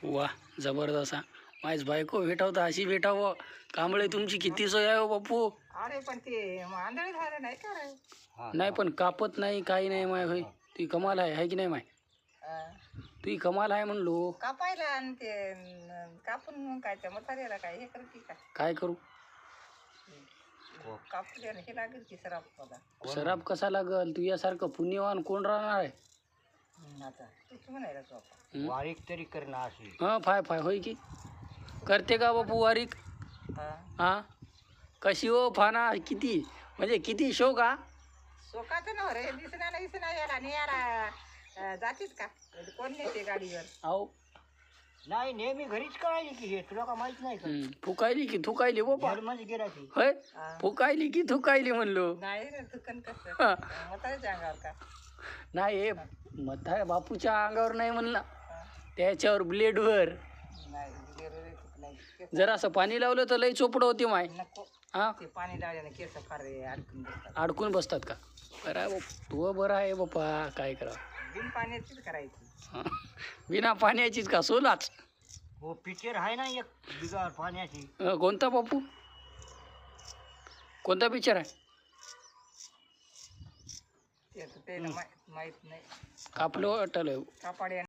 वा जबरदस्त हा. माझी बायको भेटावता अशी भेटावं कांबळे तुमची किती सोय आहे हो बापू. अरे पण ते आंधळी झालं नाही का रे? नाही पण कापत नाही काही नाही माय होय. ती कमाल आहे की नाही माय. ती कमाल आहे म्हणलो. कापायला आणि ते कापून मग काय त्या म्हाताऱ्याला काय हे करते का? काय करू कापू द्या ना, हे लागेल की सराफ बघा. सराफ कसा लागल तुझ्यासारखं पुण्यवान कोण राहणार आहे. आता तूच म्हणायला तू आपण हं? वारीक तरी करणं असेल. हां फाय फाय होय की करते का बापू वारीक. हां कशी हो फाना किती म्हणजे किती शो का. शोकाचं नव रे, दिसना याला नाही याला जातीस का कोण नेते गाडीवर. अहो नाही नेहमी घरीच करायची की हे तुला का माहित नाही का. फुकायली की थुकायली बाबा. म्हणजे गेलाची होय फुकायली की थुकायली म्हणलो. नाही रे दुकान कसं हा. म्हाताऱ्याच्या अंगावर का. नाही हे म्हाताऱ्या बापूच्या अंगावर नाही म्हणला त्याच्यावर ब्लेडवर नाही गिरे नाही जरासं पाणी लावलं तर लई चोपडं होती माय. नको हां ते पाणी डाळल्याने केस फार रे अडकून बसतात. अडकून बसतात का. बरं आहे बाप तू बरं आहे बापा काय करा. बिन पाण्याचीच करायची. बिना पाण्याचीच का सोलाच. हो पिक्चर आहे ना एक बिगार पाण्याची. कोणता बापू कोणता पिक्चर आहे. ते माहित नाही. आपलं अटल कापाड्या